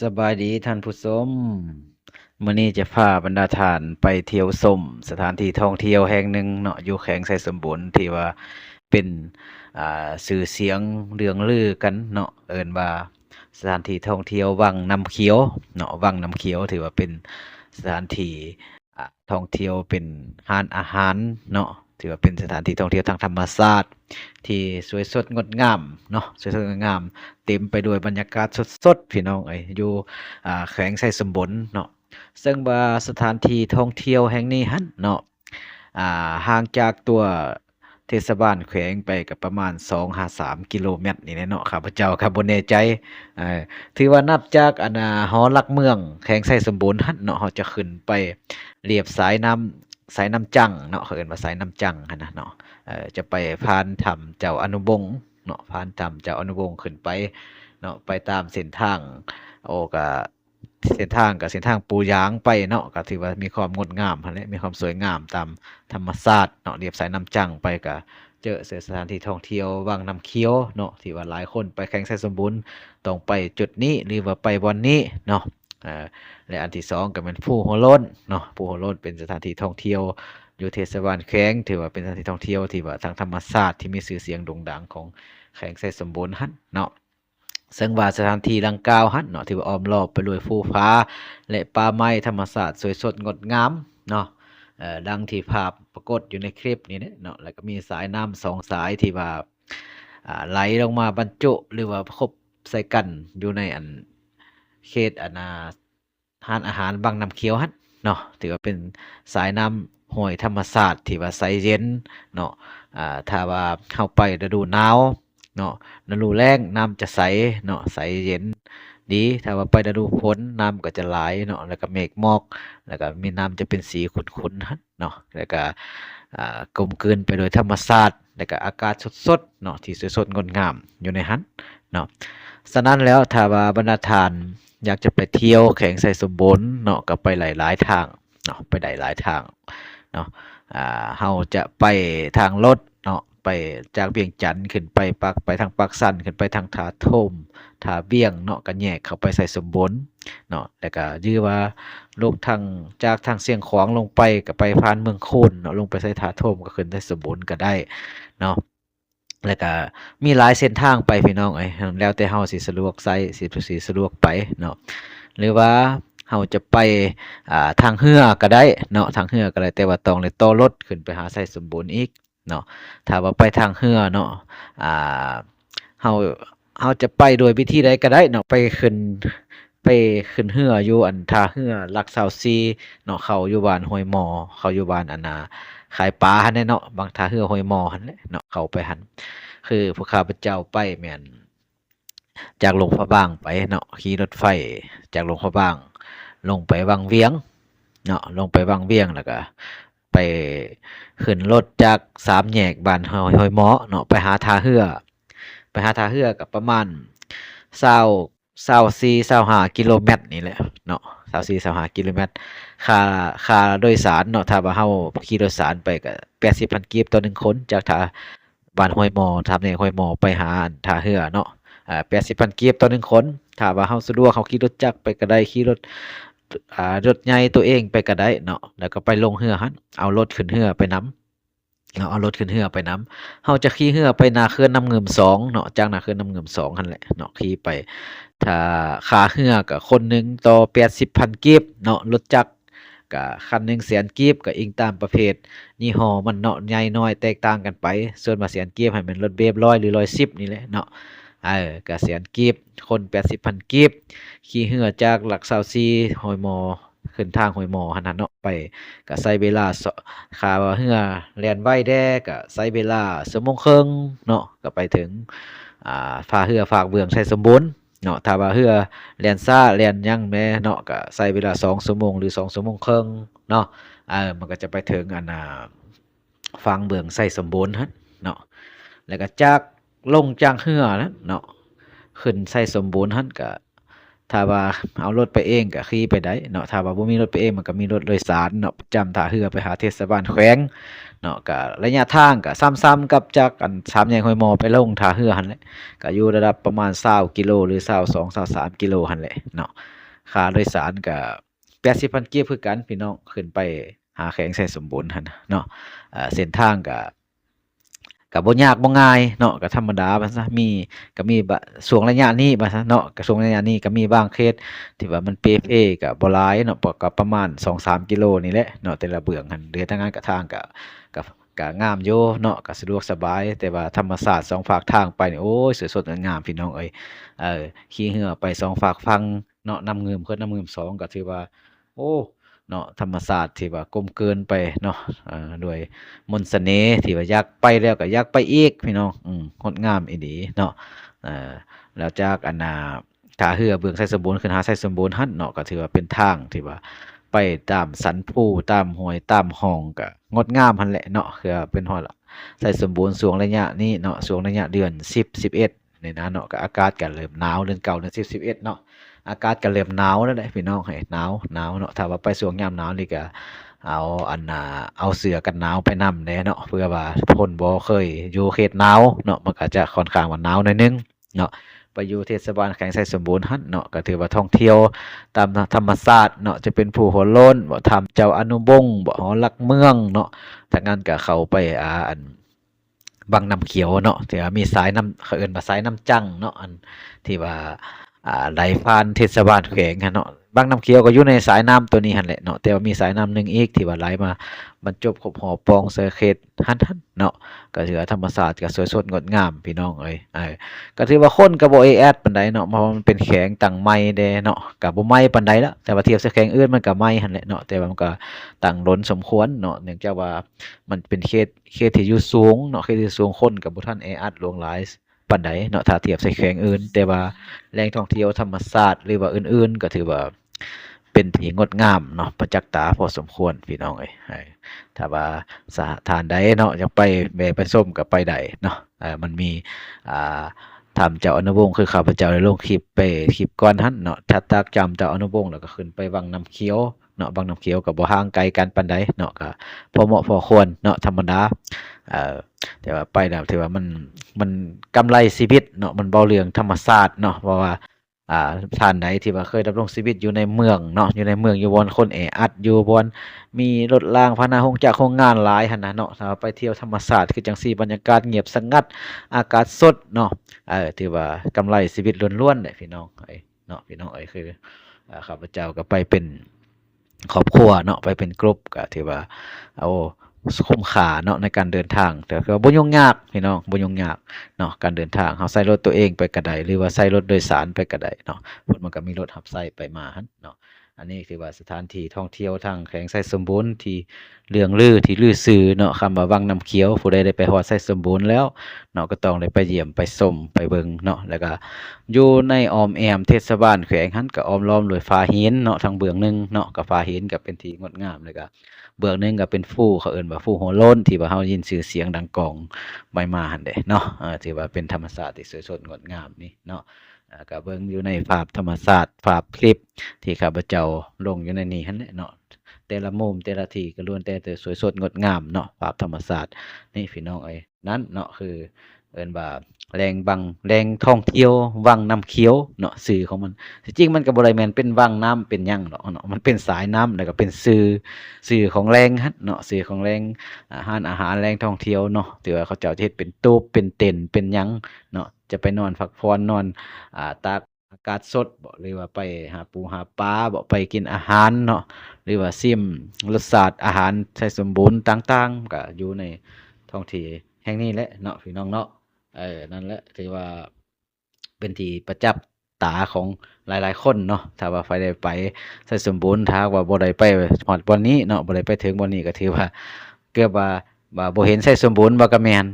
สบายดีท่านผู้ชมมื้อนี้จะพาบรรดาท่านไปเที่ยวชมสถานที่ท่องเที่ยวแห่งหนึ่งเนาะอยู่แขวงไสสมบูรณ์ที่ว่าเป็นชื่อเสียงเรื่องลือกันเนาะเอิ้นว่าสถานที่ท่องเที่ยววังน้ำเขียวเนาะวังน้ำเขียวถือว่าเป็นสถานที่ท่องเที่ยวเป็นร้านอาหารเนาะถือว่าเป็นสถานที่ท่องเที่ยวทางธรรมชาติที่สวยสดงดงามเนาะสวยสดงดงาม เต็มไปด้วยบรรยากาศสดๆพี่น้องเอ้ยอยู่แขวงไสสมบูรณ์เนาะซึ่งว่าสถานที่ท่องเที่ยวแห่งนี้หั้นเนาะห่างจากตัวเทศบาลแขวงไปก็ประมาณ2-3กิโลเมตรนี่แหละเนาะข้าพเจ้าก็บ่แน่ใจเอ่อถือว่านับจากหอหลักเมืองแขวงไสสมบูรณ์หั้นเนาะเราจะขึ้นไปเลียบสายน้ำจั่งเนาะเขาเอิ้นว่าสายน้ำจั่งหั้นน่ะเนาะจะไปผ่านถ้ำเจ้าอนุวงศ์เนาะผ่านถ้ำเจ้าอนุวงศ์ขึ้นไปเนาะไปตามเส้นทางโอ้ก็เส้นทางก็เส้นทางปูยางไปเนาะก็ถือว่ามีความงดงามหั้นแหละมีความสวยงามตามธรรมชาติเนาะเลียบสายน้ำจั่งไปก็เจอสถานที่ท่องเที่ยววังน้ำเขียวเนาะที่ว่าหลายคนไปแข่งไสสมบูรณ์ต้องไปจุดนี้หรือว่าไปบ่อนนี้เนาะและอันที่2ก็แม่นภูหัวโล้นเนาะภูหัวโล้นเป็นสถานที่ท่องเที่ยว อยู่เทศบาลแขวงถือว่าเป็นสถานที่ท่องเที่ยวที่ว่าทางธรรมชาติที่มีชื่อเสียงโด่งดังของแขวงไสสมบูรณ์หั้นเนาะซึ่งว่าสถานที่ดังกล่าวหั้นเนาะที่ว่าอ้อมรอบไปด้วยภูฟ้าและป่าไม้ธรรมชาติสวยสดงดงามเนาะดังที่ภาพปรากฏอยู่ในคลิปนี้เนาะแล้วก็มีสายน้ำ2สายที่ว่าไหลลงมาบรรจุหรือว่าคบใส่กันอยู่ในเขตร้านอาหารบางน้ำเขียวหั้น เนาะถือว่าเป็นสายน้ำห้วยธรรมชาติที่ว่าใสเย็นเนาะถ้าว่าเข้าไปฤดูหนาวเนาะฤดูแล้งน้ำจะใสเนาะใสเย็นดีถ้าว่าไปฤดูฝนน้ำก็จะหลายเนาะแล้วก็เมฆหมอกแล้วก็มีน้ำจะเป็นสีขุ่นๆฮั้นเนาะแล้วก็กลมกลืนไปโดยธรรมชาติแล้วก็อากาศสดๆเนาะที่สวยสดงดงามอยู่ในหั้นเนาะฉะนั้นแล้วถ้าว่าบรรดาทานอยากจะไปเที่ยวแขวงไสสมบูรณ์เนาะก็ไปหลายๆทาง เนาะไปได้หลายทางเนาะเราจะไปทางรถเนาะไปจากเวียงจันทน์ขึ้นไปไปทางปากสันขึ้นไปทางท่าโทมท่าเวียงเนาะก็แยกเข้าไปใส่สมบูรณ์เนาะแล้วก็ยือว่าลงทางจากทางเสียงขวางลงไปก็ไปผ่านเมืองโคนเนาะลงไปใส่ท่าโทมก็ขึ้นใส่สมบูรณ์ก็ได้เนาะแล้วก็มีหลายเส้นทางไปพี่น้องเอ้ยแล้วแต่เฮาสิสะดวกใช้สิสะดวกไปเนาะหรือว่าเราจะไปทางเรือก็ได้เนาะทางเรือก็ได้แต่ว่าต้องได้ต่อรถขึ้นไปหาไสสมบูรณ์อีกเนาะถ้าว่าไปทางเรือเนาะอ่าเราเราจะไปโดยวิธีใดก็ได้เนาะไปขึ้นเรืออยู่ท่าเรือหลัก24เนาะเข้าอยู่บ้านห้วยหมอเข้าอยู่บ้านขายปลาหั่นแหละเนาะบางท่าเรือห้วยหมอหั่นแหละเนาะเข้าไปหั้นคือพวกข้าพเจ้าไปแม่นจากหลวงพระบางไปเนาะขี่รถไฟจากหลวงพระบาง ลงไปวังเวียงเนาะลงไปวังเวียงแล้วก็ไปขึ้นรถจากสามแยกบ้านห้วยเมาะเนาะไปหาท่าเรือก็ประมาณ24-25กิโลเมตรนี่แหละเนาะ24-25กิโลเมตรค่าค่าโดยสารเนาะถ้าว่าเฮาขี่โดยสารไปก็80,000กีบต่อ1คนจากท่าบ้านห้วยหมอทำเนี่ยห้วยหมอไปหาท่าเรือเนาะ80,000กีบต่อ1คนถ้าว่าเฮาสะดวกเฮาขี่รถจักรไปก็ได้ขี่รถ รถใหญ่ตัวเองไปก็ได้เนาะแล้วก็ไปลงเรือหั้นเอารถขึ้นเรือไปนำเนาะเอารถขึ้นเรือไปนำเฮาจะขี่เรือไปนาเขื่อนน้ำเงิม2เนาะจากนาเขื่อนน้ำเงิม2หั่นแหละเนาะขี่ไปถ้าค่าเรือก็คนหนึ่งต่อ80,000กีบเนาะรถจักรก็คันหนึ่งแสนกีบก็อิงตามประเภทยี่ห้อมันเนาะใหญ่น้อยแตกต่างกันไปส่วนว่าแสนกีบให้มันรถเบฟ100หรือ110นี่แหละเนาะก็แสนกีบคน80,000กีบ ขี่เรือจากหลักเสาซีห้วยหมอขึ้นทางห้วยหมอหั้นน่ะเนาะไปก็ใช้เวลาค่าว่าเรือแล่นไวแด่ก็ใช้เวลาชั่วโมงครึ่งเนาะก็ไปถึงท่าเรือฝากเบืองไสสมบูรณ์เนาะถ้าว่าเรือแล่นช้าแล่นหยังแหน่เนาะก็ใช้เวลา2ชั่วโมงหรือ2ชั่วโมงครึ่งเนาะมันก็จะไปถึงฝางเบืองไสสมบูรณ์หั้นเนาะแล้วก็จากลงจากเรือนั้นเนาะขึ้นไสสมบูรณ์หั้นก็ 1 ชั่วโมงครึ่งเนาะ 1 ชั่วโมงครึ่งแล้วก็จากลงจากเรือนั้นเนาะขึ้นไสสมบูรณ์หั้นก็ ถ้าว่าเอารถไปเองก็ขี่ไปได้เนาะถ้าว่าบ่มีรถไปเองมันก็มีรถโดยสารเนาะประจำท่าเรือไปหาเทศบาลแขวงเนาะก็ระยะทางก็ซ้ำๆกับจากอันสามแยกห้วยหมอไปลงท่าเรือหั่นแหละก็อยู่ระดับประมาณ20กิโลหรือ22-23กิโลหั่นแหละเนาะค่าโดยสารก็80,000กีบคือกันพี่น้องขึ้นไปหาแขวงไสสมบูรณ์หั่นน่ะเนาะเส้นทางก็บ่ยากบ่ง่ายเนาะก็ธรรมดาว่าซะก็มีช่วงระยะนี้ว่าซะเนาะก็ช่วงระยะนี้ก็มีบางเขตที่ว่ามันเปเพก็บ่หลายเนาะก็ประมาณ2-3กิโลนี่แหละเนาะแต่ละเบื้องหั้นเรือทางนั้นก็ทางก็ก็งามอยู่เนาะก็สะดวกสบายแต่ว่าธรรมชาติ2ฝากทางไปนี่โอ้ยสวยสดงดงามพี่น้องเอ้ยขี่เรือไป2ฝากฝั่งเนาะน้ำเงิมเพิ่นน้ำเงิม2ก็ถือว่าโอ้เนาะธรรมชาติที่ว่ากลมกลืนไปเนาะด้วย มนต์เสน่ห์ที่ว่าอยากไปแล้วก็อยากไปอีกพี่น้องงดงามอีหลีเนาะเอ่อแล้วจากอันน่ะท่าเรือเบื้องไสสมบูรณ์ขึ้นหาไสสมบูรณ์หั้นเนาะก็ถือว่าเป็นทางที่ว่าไปตามสันภูตามห้วยตามห้องก็งดงามหั้นแหละเนาะคือเป็นฮอดไสสมบูรณ์ช่วงระยะนี้เนาะช่วงระยะเดือน10 11นี่นะเนาะก็อากาศก็เริ่มหนาวเดือนเก้าเดือน10 11เนาะอากาศก็เริ่มหนาวแล้วแหละพี่น้องให้หนาวเนาะถ้าว่าไปช่วงยามหนาวนี่ก็ เอาอันเอาเสื้อกันหนาวไปนำแหน่เนาะเพื่อว่าคนบ่เคยอยู่เขตหนาวเนาะมันก็จะค่อนข้างว่าหนาวหน่อยหนึ่งเนาะไปอยู่เทศบาลแขวงไสสมบูรณ์หั้นเนาะก็ถือว่าท่องเที่ยวตามธรรมชาติเนาะจะเป็นภูหัวโล้นบ่ถ้ำเจ้าอนุบงศ์บ่หอลักเมืองเนาะถ้างั้นก็เข้าไปอันวังน้ำเขียวเนาะที่ว่ามีสายน้ำเขาเอิ้นว่าสายน้ำจั่งเนาะอันที่ว่าไหลผ่านเทศบาลแขวงหั้นเนาะ บางน้ำเขียวก็อยู่ในสายน้ำตัวนี้หั่นแหละเนาะแต่ว่ามีสายน้ำหนึ่งอีกที่ว่าไหลมาบรรจบขบหอบปองเสอเขตหั้นๆเนาะก็ถือว่าธรรมชาติก็สวยสดงดงามพี่น้องเอ้ยก็ถือว่าคนก็บ่แออัดปานใดเนาะเพราะว่ามันเป็นแขวงตั้งใหม่แด่เนาะก็บ่ใหม่ปานใดละแต่ว่าเทียบใส่แขวงอื่นมันก็ใหม่หั่นแหละเนาะแต่ว่ามันก็ตั้งล้นสมควรเนาะเนื่องจากว่ามันเป็นเขตที่อยู่สูงเนาะเขตที่สูงคนก็บ่ทันแออัดหลวงหลายปานใดเนาะถ้าเทียบใส่แขวงอื่นแต่ว่าแหล่งท่องเที่ยวธรรมชาติหรือว่าอื่นๆก็ถือว่า เป็นที่งดงามเนาะประจักษ์ตาพอสมควรพี่น้องเอ้ยถ้าว่าสถานใดเนาะอยากไปแวะไปชมก็ไปได้เนาะมันมีอ่าถ้ำเจ้าอนุวงศ์คือข้าพเจ้าได้ลงคลิปไปคลิปก่อนหั้นเนาะถ้าตักจำเจ้าอนุวงศ์แล้วก็ขึ้นไปวังน้ำเขียวเนาะวังน้ำเขียวก็บ่ห่างไกลกันปานใดเนาะก็พอเหมาะพอควรเนาะธรรมดาเอ่อแต่ว่าไปแล้วถือว่ามันกำไรชีวิตเนาะมันเว้าเรื่องธรรมชาติเนาะเพราะว่า ท่านใดที่ว่าเคยดำรงชีวิตอยู่ในเมืองเนาะอยู่ในเมืองอยู่บอนคนแออัดอยู่บอนมีรถรางพาหนะโรงจักรโรงงานหลายหั้นน่ะเนาะถ้าว่าไปเที่ยวธรรมชาติคือจังซี่บรรยากาศเงียบสงัดอากาศสดเนาะถือว่ากำไรชีวิตล้วนๆเลยพี่น้องเอ้ยเนาะพี่น้องเอ้ยคือข้าพเจ้าก็ไปเป็นครอบครัวเนาะไปเป็นกรุ๊ปก็ถือว่าโอ้คุ้มค่าเนาะในการเดินทางแต่ก็บ่ยุ่งยากพี่น้องบ่ยุ่งยาก เนาะการเดินทางเราใช้รถตัวเองไปก็ได้หรือว่าใช้รถโดยสารไปก็ได้เนาะเพิ่นมันก็มีรถรับใช้ไปมาหั้นเนาะอันนี้ถือว่าสถานที่ท่องเที่ยวทางแขวงไสสมบูรณ์ที่เรื่องลือที่ลือชื่อเนาะคำว่าวังน้ำเขียวผู้ใดได้ไปฮอดไสสมบูรณ์แล้วเนาะก็ต้องได้ไปเยี่ยมไปชมไปเบิ่งเนาะแล้วก็อยู่ในอ้อมแอมเทศบาลแขวงหั้นก็อ้อมล้อมด้วยฟ้าหินเนาะทางเบื้องหนึ่งเนาะก็ฟ้าหินก็เป็นที่งดงามแล้วก็เบื้องหนึ่งก็เป็นฟูเขาเอิ้นว่าฟูหัวโล้นที่ว่าเรายินชื่อเสียงดังก้องใบมาหั่นเด้เนาะถือว่าเป็นธรรมชาติที่สวยสดงดงามนี่เนาะก็เบิ่งอยู่ในภาพธรรมชาติภาพคลิปที่ข้าพเจ้าลงอยู่ในนี้หั่นแหละเนาะแต่ละมุมแต่ละที่ก็ล้วนแต่สวยสดงดงามเนาะภาพธรรมชาตินี่พี่น้องเอ้ยนั่นเนาะคือเอิ้นว่าแหล่งท่องเที่ยววังน้ำเขียวเนาะชื่อของมันที่จริงมันก็บ่ได้แม่นเป็นวังน้ำเป็นหยังดอกเนาะมันเป็นสายน้ำแล้วก็เป็นชื่อของแหล่งหั้นเนาะชื่อของแหล่งร้านอาหารแหล่งท่องเที่ยวเนาะที่ว่าเขาเจ้าจะเฮ็ดเป็นตูปเป็นเต็นท์เป็นหยังเนาะจะไปนอนพักผ่อนนอนตากอากาศสดบ่หรือว่าไปหาปูหาปลาบ่ไปกินอาหารเนาะหรือว่าชิมรสชาติอาหารไสสมบูรณ์ต่างๆก็อยู่ในท้องที่แห่งนี้แหละเนาะพี่น้องเนาะ นั่นแหละถือว่าเป็นที่ประจับตาของหลายๆคนเนาะถ้าว่าไฟได้ไปไสสมบูรณ์ถ้าว่าบ่ได้ไปฮอดบ่อนนี้เนาะบ่ได้ไปถึงบ่อนนี้ก็ถือว่าเกือบว่าบ่เห็นไสสมบูรณ์บ่ก็แม่น